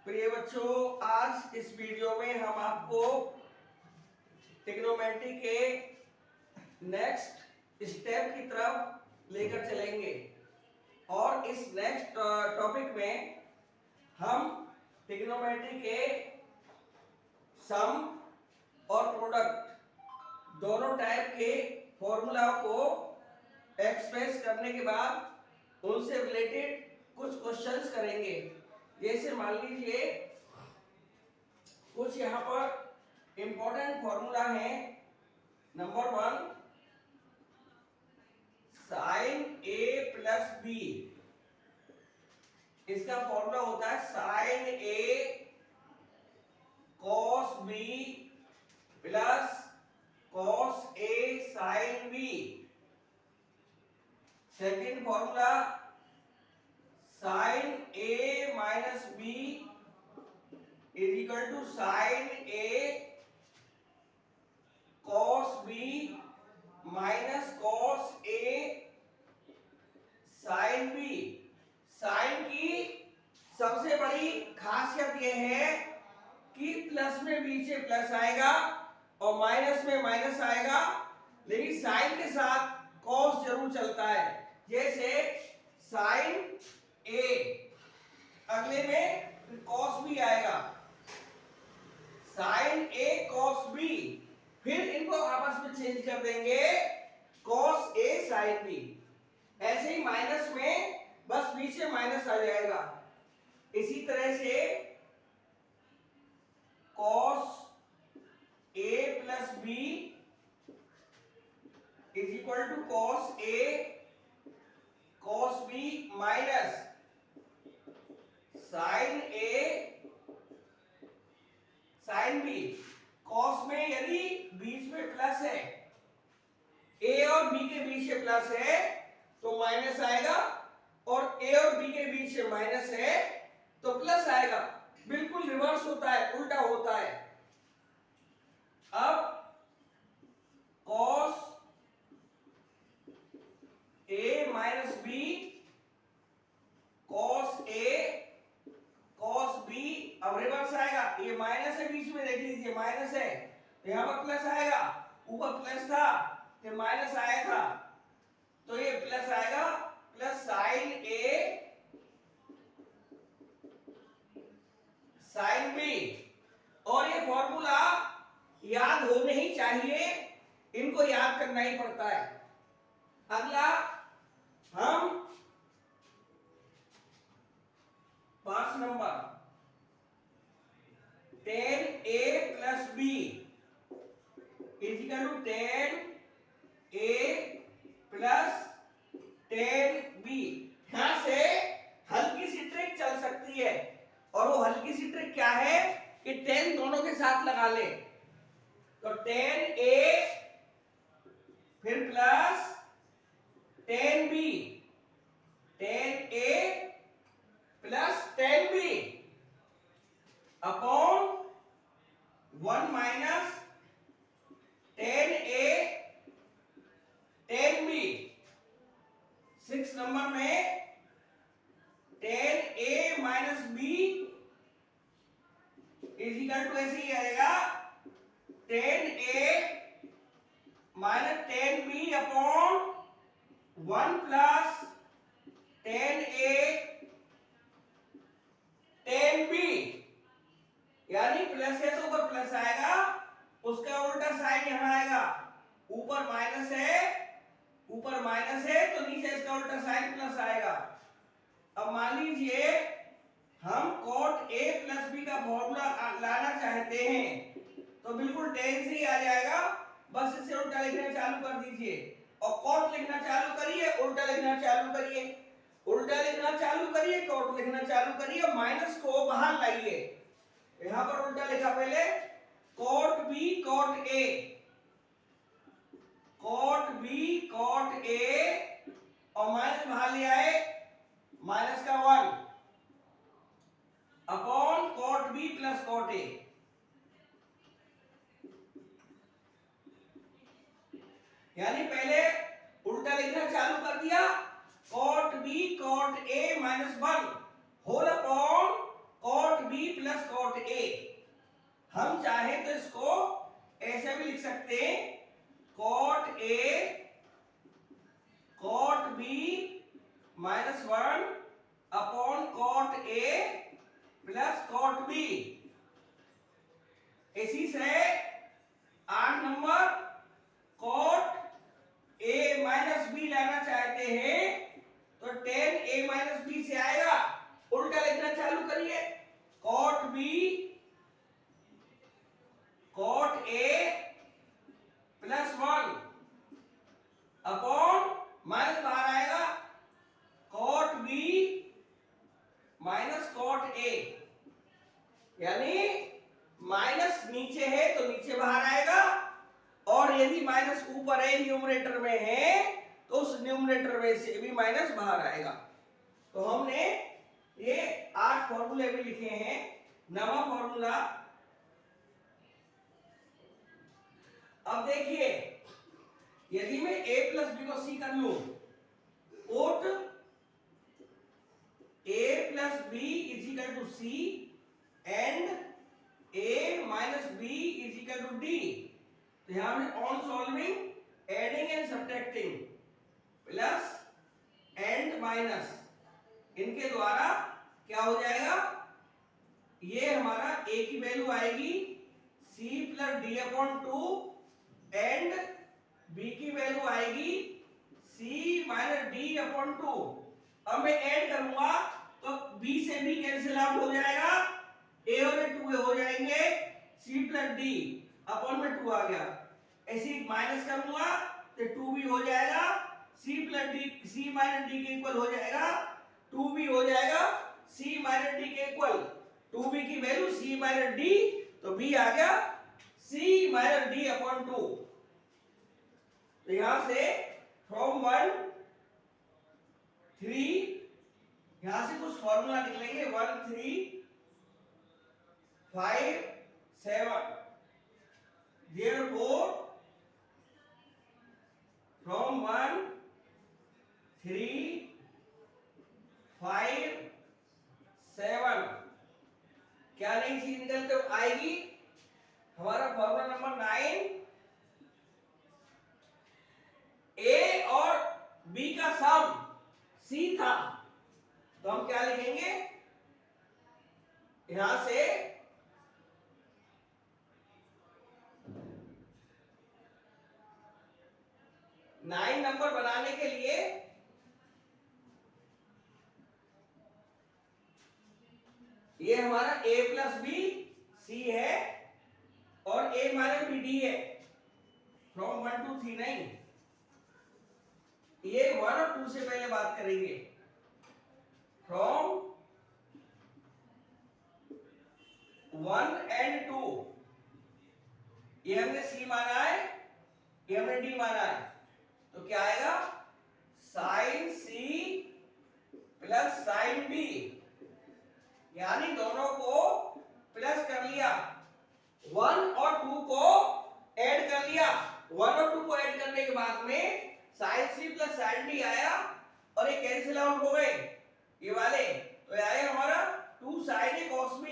प्रिय बच्चों, आज इस वीडियो में हम आपको ट्रिग्नोमेट्री के नेक्स्ट स्टेप की तरफ लेकर चलेंगे और इस नेक्स्ट टॉपिक में हम ट्रिग्नोमेट्री के सम और प्रोडक्ट दोनों टाइप के फॉर्मूला को एक्सप्रेस करने के बाद उनसे रिलेटेड कुछ क्वेश्चंस करेंगे। जैसे मान लीजिए कुछ यहाँ पर इंपॉर्टेंट फॉर्मूला है। Number 1, sine A plus B, इसका फॉर्मूला होता है sine A cos B plus cos A sine B. Second formula sine A minus B is equal to sine A cos B minus cos A sine B. Sine की सबसे बड़ी खासियत यह है कि प्लस में बी से प्लस आएगा और माइनस में माइनस आएगा, लेकिन साइन के साथ कॉस जरूर चलता है। जैसे साइन ए, अगले में कॉस बी आएगा, साइन ए कॉस बी, फिर इनको आपस में चेंज कर देंगे कॉस ए साइन बी। ऐसे ही माइनस में बस बी से माइनस आ जाएगा। इसी तरह से cos A plus B is equal to cos A cos B minus sine A sine B. Cos में यदि बीच में प्लस है, ए और बी के बीच से प्लस है तो माइनस आएगा, और ए और बी के बीच से माइनस है तो प्लस आएगा। बिल्कुल रिवर्स होता है, उल्टा होता है। अब cos A minus B cos A cos B, अब रिवर्स आएगा। ये माइनस है, बीच में देख लीजिए माइनस है, यहां पर प्लस आएगा, ऊपर प्लस था तो माइनस आया था, तो ये प्लस आएगा, plus sign A sine B. और ये फॉर्मूला याद होने ही चाहिए, इनको याद करना ही पड़ता है। अगला हम 5 number tan a plus B is equal to tan a plus tan b। यहां से हल्की सी ट्रिक चल सकती है, और वो हल्की सी ट्रिक क्या है कि tan दोनों के साथ लगा ले, तो tan a फिर plus tan b, tan a plus tan b upon 1 minus tan a tan b। 6 number में tan a minus b is equal to ऐसे ही आएगा tan a minus tan b upon 1 plus tan a tan b। यानी plus है तो ऊपर plus आएगा, उसका उल्टा साइन यहां आएगा। ऊपर माइनस है तो नीचे इसका उल्टा साइन प्लस आएगा। अब मान लीजिए हम cot a प्लस b का फॉर्मूला लाना चाहते हैं, तो बिल्कुल tan से ही आ जाएगा, बस इसे उल्टा लिखना चालू कर दीजिए और cot लिखना चालू करिए, उल्टा लिखना चालू करिए, उल्टा लिखना चालू करिए, cot लिखना चालू करिए, माइनस को बाहर लाइए। यहां पर उल्टा लिखा पहले cot b cot a, cot b cot a, और माइनस बाहर ले आए, माइनस का 1 अपॉन cot b plus cot a। यानी पहले उल्टा लिखना चालू कर दिया, cot b cot a minus 1 whole upon cot b चाहे तो इसको ऐसे भी लिख सकते हैं, cot A cot B -1 अपॉन cot A plus cot B। इसी से 8 number cot A minus B लाना चाहते हैं तो tan A माइनस बी से आएगा, उल्टा लिखना चालू करिए, cot B cot A plus 1 upon minus बाहर आएगा cot B minus cot A, यानी माइनस नीचे है तो नीचे बाहर आएगा, और यदि माइनस ऊपर है न्यूमरेटर में है तो उस न्यूमरेटर में से भी माइनस बाहर आएगा। तो हमने ये 8 फॉर्मूले भी लिखे हैं। नवा फॉर्मूला, अब देखिए यदि मैं a प्लस बी को सी कर लूं, ओट a plus B is equal to C and a minus B is equal to D, तो यहां में on solving adding and subtracting plus and minus, इनके द्वारा क्या हो जाएगा, ये हमारा a की वैल्यू आएगी c plus D upon 2 and b की वैल्यू आएगी c माइनस डी अपॉन 2। अब मैं ऐड करूंगा तो b से b कैंसिल आउट हो जाएगा, a और a 2 हो जाएंगे, c प्लस d अपॉन में 2 आ गया, ऐसे माइनस करूंगा तो 2b हो जाएगा, c plus d c minus d के इक्वल हो जाएगा, 2b हो जाएगा c माइनस d के इक्वल, 2b की वैल्यू c माइनस d, तो b आ गया c माइनस d अपॉन 2। तो यहां से फ्रॉम 1 3, यहां से कुछ फॉर्मूला निकलेंगे 1 3 5 7, therefore from 1 3 5 7 क्या नई चीज निकल कर आएगी, हमारा फॉर्मूला नंबर 9, ए और बी का सम सी था, तो हम क्या लिखेंगे, यहां से 9 नंबर बनाने के लिए ये हमारा a प्लस बी सी है और a माइनस बी डी है, फ्रॉम 1 to 3 नहीं, ये 1 और 2 से पहले बात करेंगे, फ्रॉम 1 and 2, ये हमने c माना है, ये हमने d माना है, तो क्या आएगा sine c plus sine b, यानी दोनों को प्लस कर लिया, 1 और 2 को ऐड कर लिया, 1 और 2 को ऐड करने के बाद में sine c plus sine d आया और ये कैंसिल आउट हो गए ये वाले, तो ये आया हमारा 2 साइन a cos b,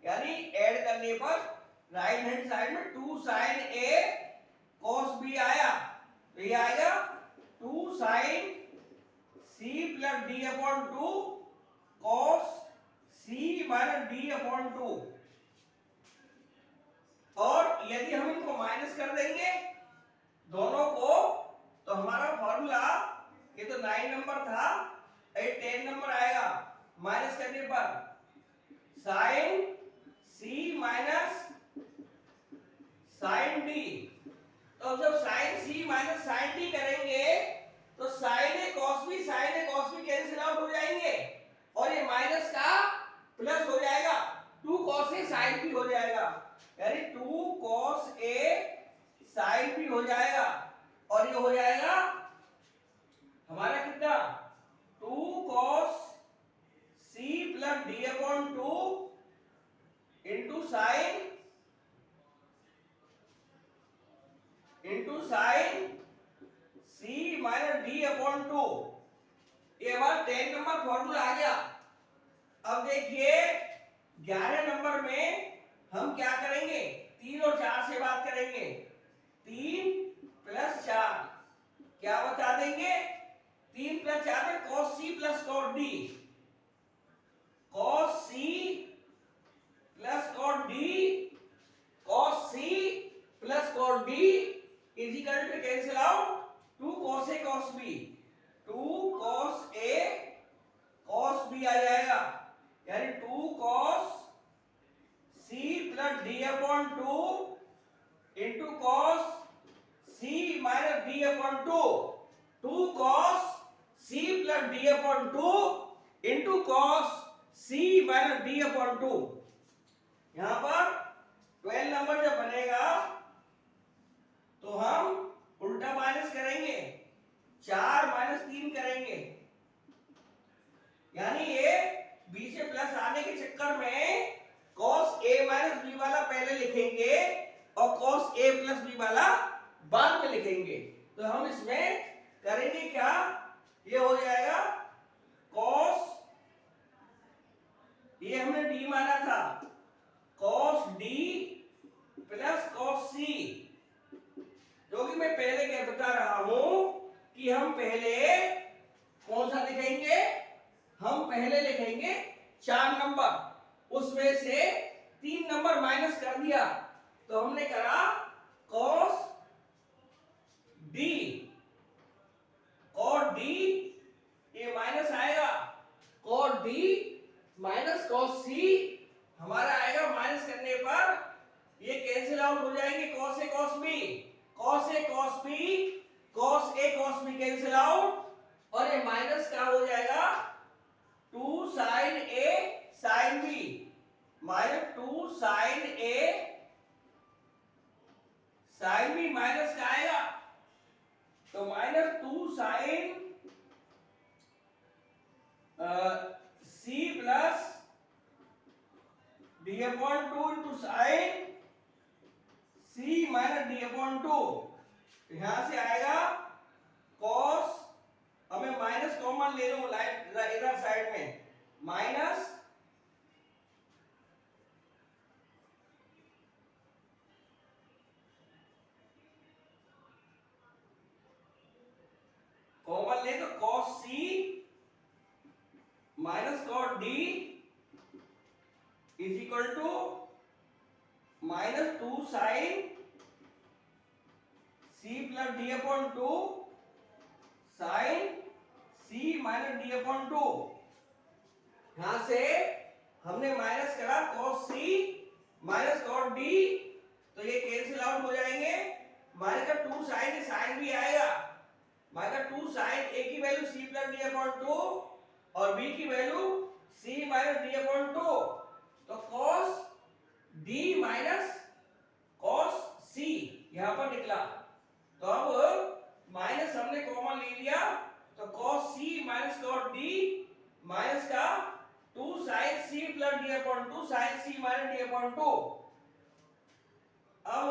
यानी ऐड करने पर राइट हैंड साइड में 2 साइन a cos b आया, तो ये आएगा 2 sine c plus d upon 2 cos c minus d upon 2, और यदि हम इनको माइनस कर देंगे दोनों को तो हमारा फॉर्मूला, ये तो 9 नंबर था, ये 10 नंबर आएगा, माइनस करने पर sine c minus sine d, तो जब sine c minus sine d करेंगे तो sine a cos b cancel out हो जाएंगे और ये माइनस का प्लस हो जाएगा, 2 cos a sin b हो जाएगा, यानी 2 cos a sin b हो जाएगा, और ये हो जाएगा हमारा कितना 2 cos c plus d upon 2 into sine c minus d upon 2, ये हमारा 10 नंबर फॉर्मूला आ गया। अब देखिए 11 नंबर में हम क्या करेंगे, 3 और 4 से बात करेंगे। 3 प्लस 4 क्या बता देंगे? 3 प्लस 4 में cos c plus cos d, cos c plus cos d, cos c plus cos d is equal to cancel out 2 cos a cos b, 2 cos a cos b आ जाएगा, यानी 2 cos c plus d upon 2 into cos c minus d upon 2, 2 cos c plus d upon 2 into cos c minus d upon 2। यहां पर 12 number जब बनेगा तो हम उल्टा minus करेंगे, 4 माइनस 3 करेंगे, यानी ये b से प्लस आने के चक्कर में cos a माइनस b वाला पहले लिखेंगे और cos a प्लस b वाला बाद में लिखेंगे। तो हम इसमें करेंगे क्या, ये हो जाएगा cos, ये हमने d माना था, cos d plus cos c, जो कि मैं पहले क्या बता रहा हूं कि हम पहले कौन सा लिखेंगे, हम पहले लिखेंगे 4 नंबर, उसमें से 3 नंबर माइनस कर दिया तो हमने करा cos d, cos d ये माइनस आएगा, cos d minus cos c हमारा आएगा, माइनस करने पर ये कैंसिल आउट हो जाएंगे, cos a cos b, cos a cos b, cos a cos b cancel out, और ये माइनस का हो जाएगा 2 sin a sin b, minus 2 sin a sin b minus का आएगा, तो minus 2 sin c plus d upon 2 into sin c minus d upon 2, यहां से आएगा cos, अब मैं माइनस कॉमन ले लूं इधर साइड में, माइनस कॉमन ले तो cos c minus cos d is equal to minus 2 sin c plus d upon 2 sin c minus d upon 2, यहां से हमने माइनस करा cos c minus cos d, तो ये कैंसिल आउट हो जाएंगे, माइनस का 2 sin sin भी आएगा, माइनस 2 sin a की value c plus d upon 2 और b की value c minus d upon 2, तो cos d minus cos c यहां पर निकला, तो अब माइनस हमने कॉमन ले लिया, तो cos c minus cos d minus का 2 sin c plus d upon 2 sin c minus d upon 2। अब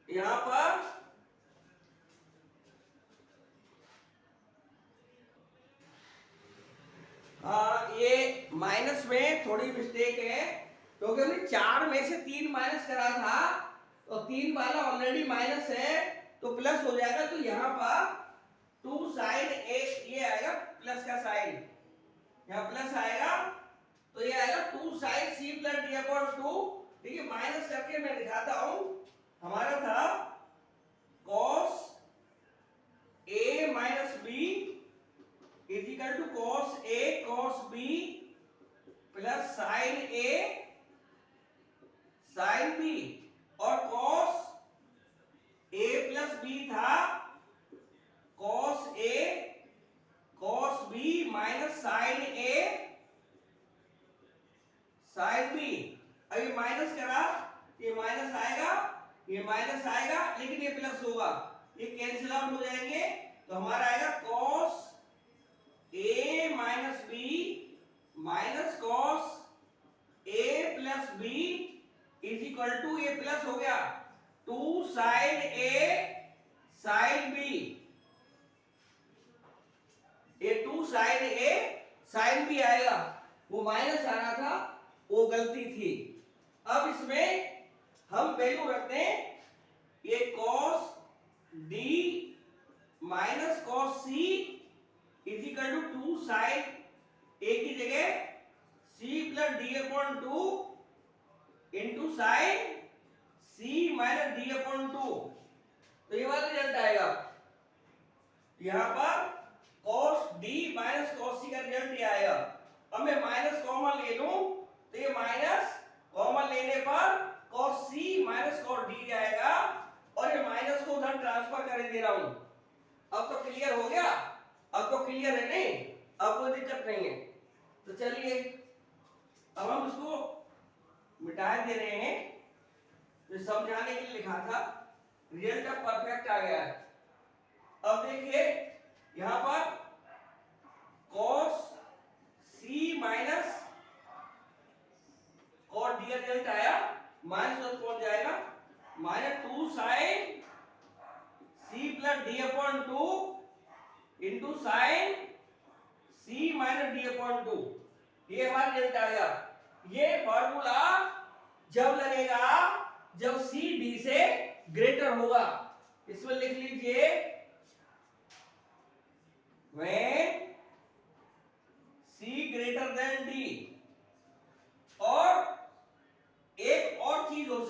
यहां पर ये माइनस में थोड़ी मिस्टेक है, क्योंकि हमने 4 में से 3 माइनस करा था, तो 3 वाला ऑलरेडी माइनस है तो प्लस हो जाएगा, तो यहाँ पर 2 sin a ये आएगा प्लस का साइन, यहाँ प्लस आएगा, तो ये आएगा 2 sin c plus d upon 2, ठीक है, माइनस करके मैं दिखाता हूं, हमारा था cos a minus b is equal to cos a cos b plus sin a sin b, और cos a प्लस b था cos a cos b minus sin a sin b, अभी माइनस करा, ये माइनस आएगा, ये minus आएगा, लेकिन ये प्लस होगा, ये कैंसिल आउट हो जाएंगे, तो हमारा आएगा cos a minus b minus cos a plus b is equal to, ये प्लस हो गया 2 sin a sin b, ये 2 sin a sin b आएगा, वो माइनस आ रहा था, वो गलती थी। अब इसमें हम वैल्यू रखते हैं ये cos d minus cos c is equal to 2 sin a की जगह c plus d upon 2 into sine c minus d upon 2। तो ये वाला रिजल्ट आएगा यहां पर cos d minus cos c का रिजल्ट ये आएगा। अब मैं माइनस कॉमन ले लूं तो ये माइनस कॉमन लेने पर cos c minus cos d आएगा और ये माइनस को उधर ट्रांसफर कर दे रहा हूं। अब तो क्लियर हो गया, अब तो क्लियर है नहीं, अब कोई दिक्कत नहीं है। तो चलिए अब हम इसको मिटा दे रहे हैं, तो समझाने के लिए लिखा था, रिजल्ट अब परफेक्ट आ गया है। अब देखिए यहां पर cos c minus cos d result आया, माइनस उधर पहुंच जाएगा, minus 2 sin c plus d upon 2 into sine c minus d upon 2, ये हमारा रिजल्ट आएगा। ये फॉर्मूला जब लगेगा जब c d से ग्रेटर होगा, इसमें लिख लीजिए when c greater than d। और एक और चीज हो